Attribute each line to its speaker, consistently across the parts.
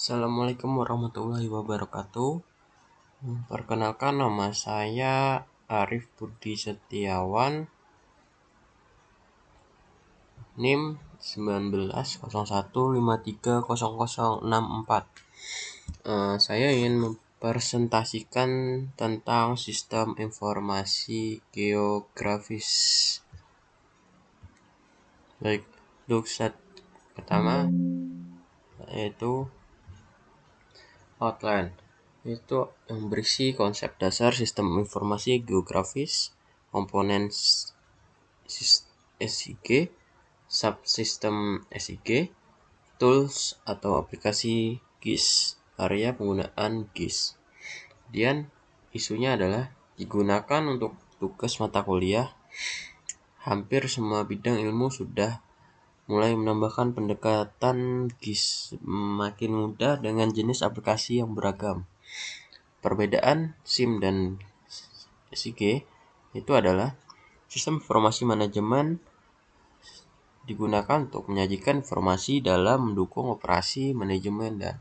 Speaker 1: Assalamualaikum warahmatullahi wabarakatuh. Perkenalkan, nama saya Arif Budi Setiawan, NIM 1901530064. Saya ingin mempresentasikan tentang sistem informasi geografis. Baik, untuk set pertama yaitu outline. Itu yang berisi konsep dasar sistem informasi geografis, komponen SIG, subsistem SIG, tools atau aplikasi GIS, area penggunaan GIS. Kemudian isunya adalah digunakan untuk tugas mata kuliah. Hampir semua bidang ilmu sudah mulai menambahkan pendekatan GIS makin mudah dengan jenis aplikasi yang beragam. Perbedaan SIM dan SIG itu adalah sistem informasi manajemen digunakan untuk menyajikan informasi dalam mendukung operasi, manajemen, dan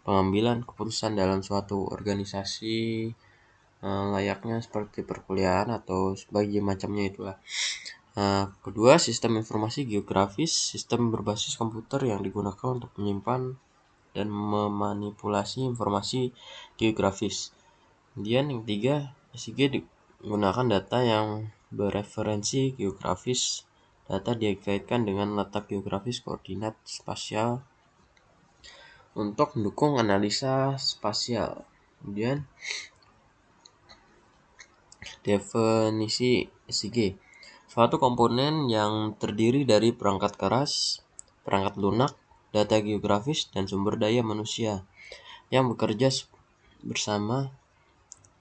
Speaker 1: pengambilan keputusan dalam suatu organisasi, layaknya seperti perkuliahan atau sebagainya macamnya itulah. Kedua, sistem informasi geografis, sistem berbasis komputer yang digunakan untuk menyimpan dan memanipulasi informasi geografis. Kemudian yang ketiga, SIG digunakan data yang bereferensi geografis. Data dikaitkan dengan letak geografis koordinat spasial untuk mendukung analisa spasial. Kemudian definisi SIG, suatu komponen yang terdiri dari perangkat keras, perangkat lunak, data geografis, dan sumber daya manusia yang bekerja bersama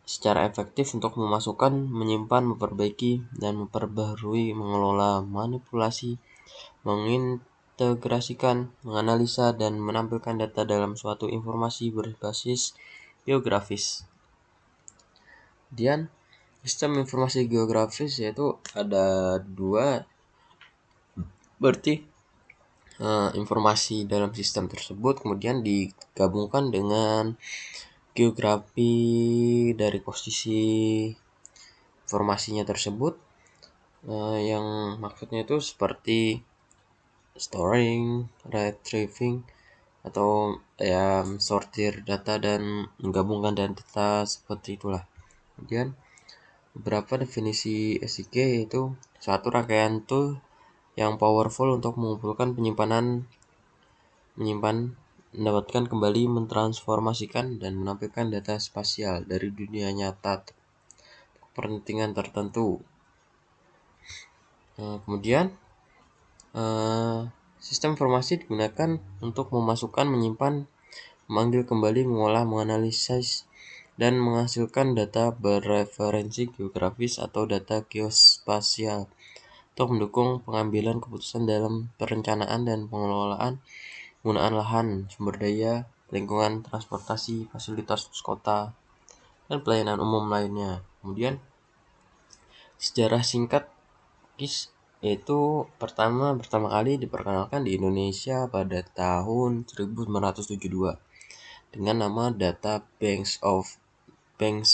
Speaker 1: secara efektif untuk memasukkan, menyimpan, memperbaiki, dan memperbaharui, mengelola, manipulasi, mengintegrasikan, menganalisa, dan menampilkan data dalam suatu informasi berbasis geografis. Kemudian sistem informasi geografis yaitu ada dua, berarti informasi dalam sistem tersebut kemudian digabungkan dengan geografi dari posisi informasinya tersebut, yang maksudnya itu seperti storing, retrieving, atau sortir data dan menggabungkan data seperti itulah. Kemudian beberapa definisi SIG yaitu suatu rangkaian tool yang powerful untuk mengumpulkan menyimpan, mendapatkan kembali, mentransformasikan, dan menampilkan data spasial dari dunia nyata kepentingan tertentu. Kemudian sistem informasi digunakan untuk memasukkan, menyimpan, memanggil kembali, mengolah, menganalisis, dan menghasilkan data bereferensi geografis atau data geospasial untuk mendukung pengambilan keputusan dalam perencanaan dan pengelolaan penggunaan lahan, sumber daya, lingkungan, transportasi, fasilitas kota, dan pelayanan umum lainnya. Kemudian sejarah singkat GIS yaitu pertama kali diperkenalkan di Indonesia pada tahun 1972 dengan nama Data Banks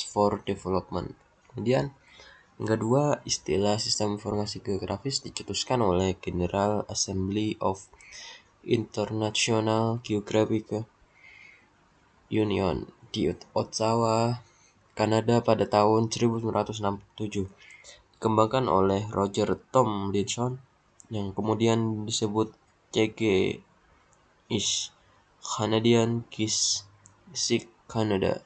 Speaker 1: for Development. Kemudian yang kedua, istilah sistem informasi geografis dicetuskan oleh General Assembly of International Geographical Union di Ottawa, Kanada pada tahun 1967. Dikembangkan oleh Roger Tomlinson yang kemudian disebut CGIS, Canadian Geographic Canada,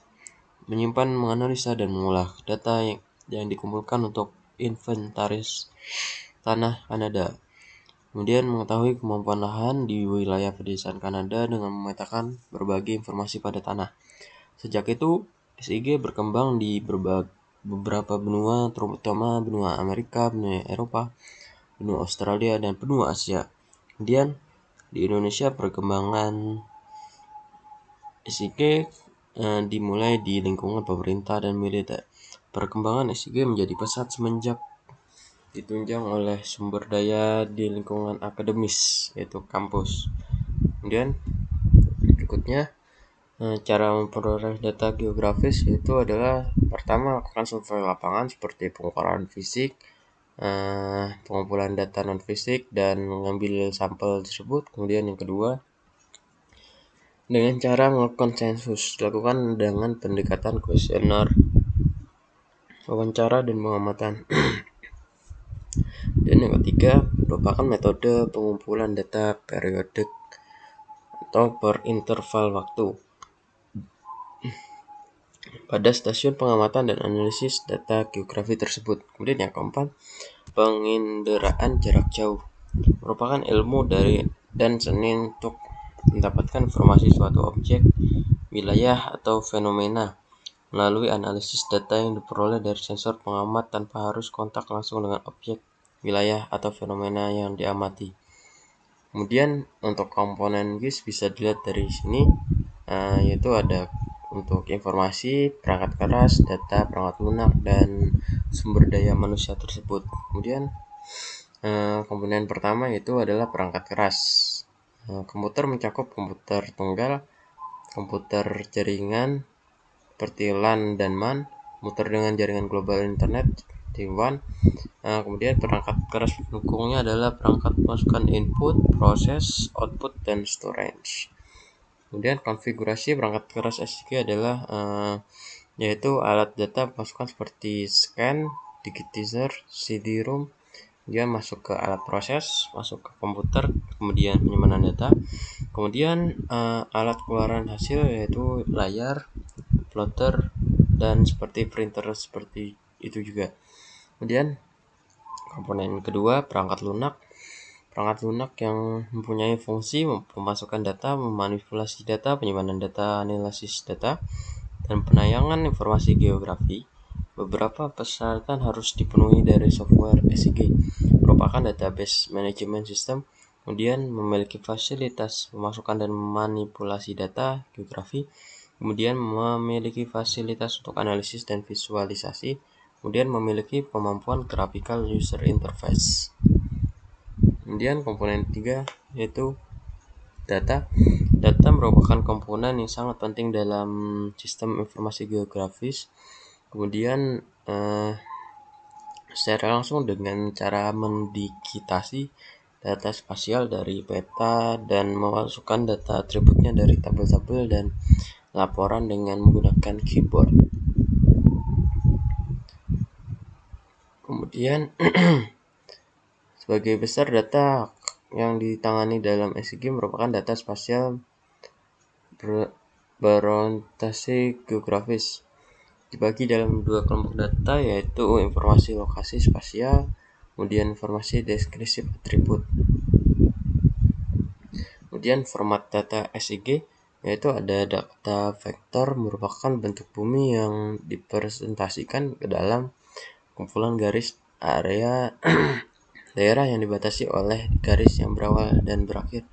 Speaker 1: menyimpan, menganalisa, dan mengolah data yang dikumpulkan untuk inventaris tanah Kanada. Kemudian mengetahui kemampuan lahan di wilayah pedesaan Kanada dengan memetakan berbagai informasi pada tanah. Sejak itu, SIG berkembang di beberapa benua, terutama benua Amerika, benua Eropa, benua Australia, dan benua Asia. Kemudian di Indonesia perkembangan SIG dimulai di lingkungan pemerintah dan militer. Perkembangan SIG menjadi pesat semenjak ditunjang oleh sumber daya di lingkungan akademis, yaitu kampus. Kemudian berikutnya Cara memperoleh data geografis itu adalah pertama lakukan survei lapangan seperti pengukuran fisik, pengumpulan data non fisik dan mengambil sampel tersebut. Kemudian yang kedua, dengan cara melakukan sensus, dilakukan dengan pendekatan kuesioner, wawancara dan pengamatan. Dan yang ketiga merupakan metode pengumpulan data periodik atau per interval waktu pada stasiun pengamatan dan analisis data geografi tersebut. Kemudian yang keempat, penginderaan jarak jauh merupakan ilmu dari dan seni untuk mendapatkan informasi suatu objek, wilayah, atau fenomena melalui analisis data yang diperoleh dari sensor pengamat tanpa harus kontak langsung dengan objek, wilayah, atau fenomena yang diamati. Kemudian untuk komponen GIS bisa dilihat dari sini, yaitu ada untuk informasi, perangkat keras, data, perangkat lunak, dan sumber daya manusia tersebut. Kemudian komponen pertama itu adalah perangkat keras. Komputer mencakup komputer tunggal, komputer jaringan seperti LAN dan MAN, komputer dengan jaringan global internet di WAN. Kemudian perangkat keras pendukungnya adalah perangkat pemasukan input, proses, output, dan storage. Kemudian konfigurasi perangkat keras SIG adalah yaitu alat data pemasukan seperti scan, digitizer, CD-ROM, dia masuk ke alat proses, masuk ke komputer, kemudian penyimpanan data, kemudian alat keluaran hasil yaitu layar, plotter, dan seperti printer seperti itu juga. Kemudian komponen kedua, perangkat lunak. Perangkat lunak yang mempunyai fungsi memasukkan data, memanipulasi data, penyimpanan data, analisis data, dan penayangan informasi geografi. Beberapa persyaratan harus dipenuhi dari software SIG, merupakan database management system, kemudian memiliki fasilitas pemasukan dan manipulasi data geografi, kemudian memiliki fasilitas untuk analisis dan visualisasi, kemudian memiliki kemampuan graphical user interface. Kemudian komponen ketiga yaitu data. Data merupakan komponen yang sangat penting dalam sistem informasi geografis. Kemudian secara langsung dengan cara mendigitasi data spasial dari peta dan memasukkan data atributnya dari tabel-tabel dan laporan dengan menggunakan keyboard. Kemudian sebagai besar data yang ditangani dalam SIG merupakan data spasial berorientasi geografis. Dibagi dalam dua kelompok data, yaitu informasi lokasi spasial, kemudian informasi deskriptif atribut. Kemudian format data SIG yaitu ada data vektor, merupakan bentuk bumi yang dipresentasikan ke dalam kumpulan garis area daerah yang dibatasi oleh garis yang berawal dan berakhir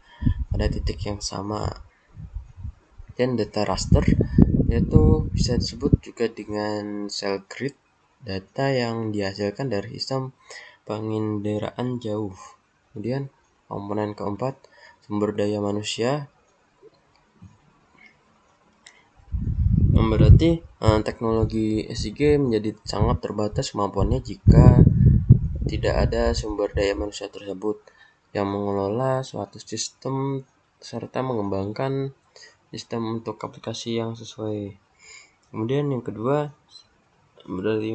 Speaker 1: pada titik yang sama. Dan data raster yaitu bisa disebut juga dengan cell grid, data yang dihasilkan dari sistem penginderaan jauh. Kemudian komponen keempat, sumber daya manusia, berarti teknologi SIG menjadi sangat terbatas kemampuannya jika tidak ada sumber daya manusia tersebut yang mengelola suatu sistem serta mengembangkan sistem untuk aplikasi yang sesuai. Kemudian yang kedua, dari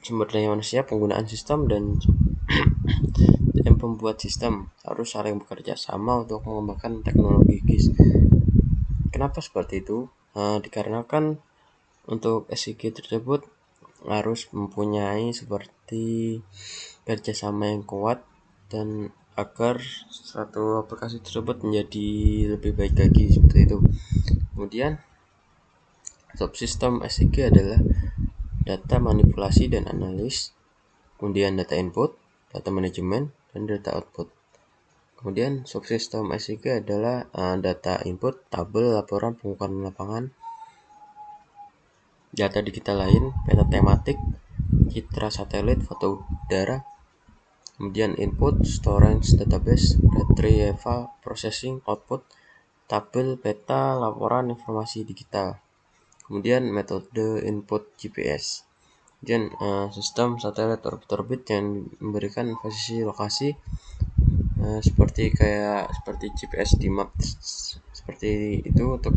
Speaker 1: sumber daya manusia, penggunaan sistem dan pembuat sistem harus saling bekerja sama untuk mengembangkan teknologi GIS. Kenapa seperti itu? Dikarenakan untuk SIG tersebut harus mempunyai seperti kerjasama yang kuat dan agar suatu aplikasi tersebut menjadi lebih baik lagi seperti itu. Kemudian subsistem SIG adalah data manipulasi dan analis, kemudian data input, data manajemen, dan data output. Kemudian subsistem SIG adalah data input, tabel, laporan, pengukuran lapangan, data digital lain, peta tematik, citra satelit, foto udara. Kemudian input, storage, database, retrieval, processing, output, tabel, peta, laporan, informasi digital. Kemudian metode input GPS. Kemudian sistem satelit orbit yang memberikan posisi lokasi seperti GPS di map seperti itu untuk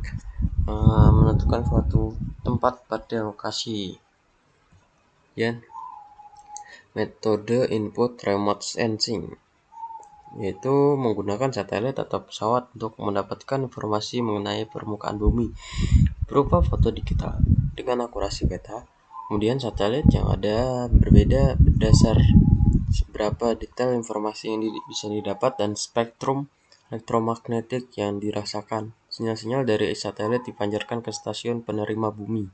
Speaker 1: menentukan suatu tempat pada lokasi. Ya, metode input remote sensing, yaitu menggunakan satelit atau pesawat untuk mendapatkan informasi mengenai permukaan bumi berupa foto digital dengan akurasi peta. Kemudian satelit yang ada berbeda berdasar seberapa detail informasi yang bisa didapat dan spektrum elektromagnetik yang dirasakan. Sinyal-sinyal dari satelit dipancarkan ke stasiun penerima bumi.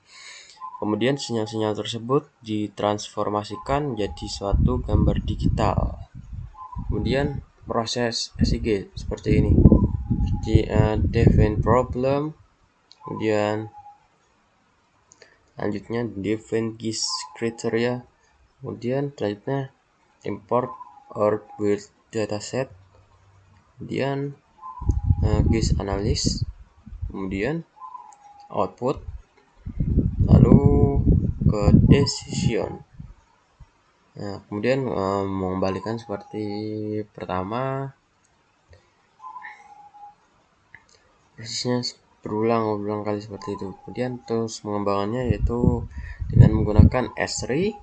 Speaker 1: Kemudian sinyal-sinyal tersebut ditransformasikan menjadi suatu gambar digital. Kemudian proses SIG seperti ini. Define problem, kemudian lanjutnya define GIS criteria, kemudian selanjutnya import or build dataset, kemudian GIS analysis, kemudian output, lalu ke decision. Nah, kemudian mengembalikan seperti pertama, prosesnya berulang kali seperti itu. Kemudian terus pengembangannya yaitu dengan menggunakan S3,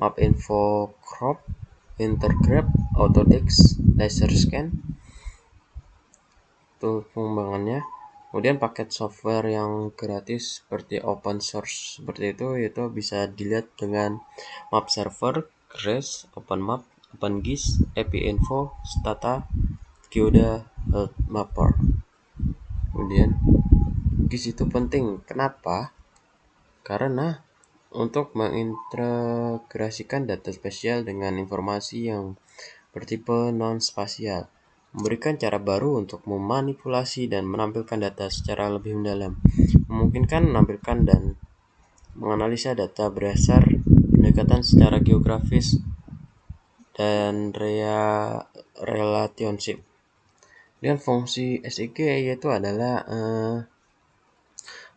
Speaker 1: map info crop, intergraph, autodesk, laser scan. Itu pengembangannya. Kemudian paket software yang gratis seperti open source seperti itu bisa dilihat dengan map server, Grace, OpenMap, OpenGIS, AppInfo, Stata, Geoda, Mapper. Kemudian GIS itu penting. Kenapa? Karena untuk mengintegrasikan data spasial dengan informasi yang bertipe non-spasial, memberikan cara baru untuk memanipulasi dan menampilkan data secara lebih mendalam, memungkinkan menampilkan dan menganalisa data berdasar pendekatan secara geografis dan relationship. Dan fungsi SIG yaitu adalah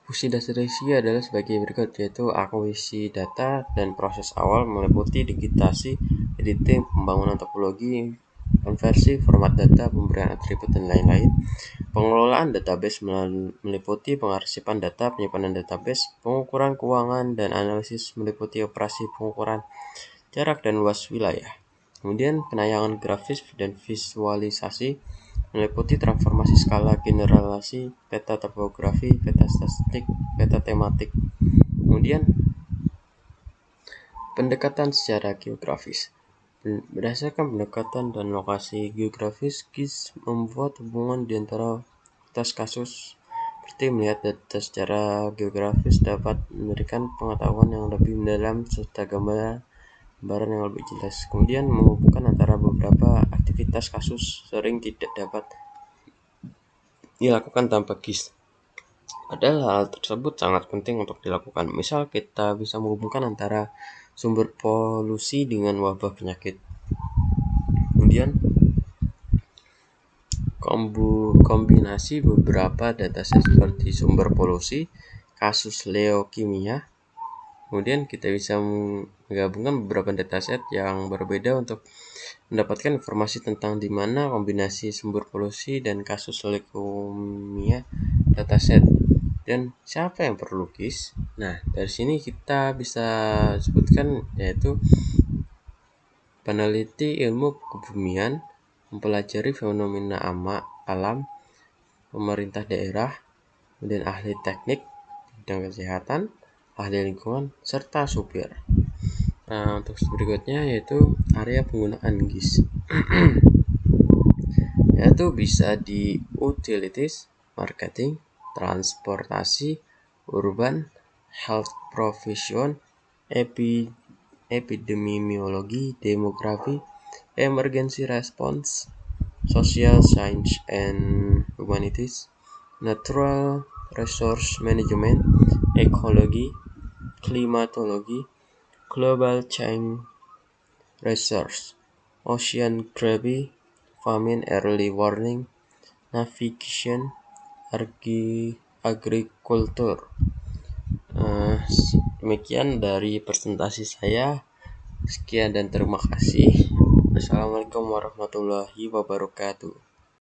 Speaker 1: fungsi dasar SIG adalah sebagai berikut, yaitu akuisisi data dan proses awal meliputi digitasi, editing, pembangunan topologi, konversi, format data, pemberian atribut, dan lain-lain. Pengelolaan database meliputi pengarsipan data, penyimpanan database, pengukuran keuangan, dan analisis meliputi operasi pengukuran jarak dan luas wilayah. Kemudian penayangan grafis dan visualisasi meliputi transformasi skala, generasi, peta topografi, peta statistik, peta tematik. Kemudian pendekatan secara geografis. Berdasarkan pendekatan dan lokasi geografis, GIS membuat hubungan di antara atas kasus seperti melihat data secara geografis dapat memberikan pengetahuan yang lebih mendalam serta gambaran yang lebih jelas. Kemudian menghubungkan antara beberapa aktivitas kasus sering tidak dapat dilakukan tanpa GIS. Padahal hal tersebut sangat penting untuk dilakukan. Misal kita bisa menghubungkan antara sumber polusi dengan wabah penyakit. Kemudian kombinasi beberapa dataset seperti sumber polusi, kasus leukemia. Kemudian kita bisa menggabungkan beberapa dataset yang berbeda untuk mendapatkan informasi tentang di mana kombinasi sumber polusi dan kasus leukemia dataset. Dan siapa yang perlu GIS? Nah, dari sini kita bisa sebutkan yaitu peneliti ilmu kebumian, mempelajari fenomena alam, pemerintah daerah, kemudian ahli teknik bidang kesehatan, ahli lingkungan, serta supir. Nah, untuk berikutnya yaitu area penggunaan GIS. Yaitu bisa di utilities, marketing, transportasi, urban, health profession, epidemiologi, demografi, emergency response, social science and humanities, natural resource management, ekologi, klimatologi, global change research, oceanography, famine, early warning, navigation, agriculture. Demikian dari presentasi saya. Sekian dan terima kasih. Assalamualaikum warahmatullahi wabarakatuh.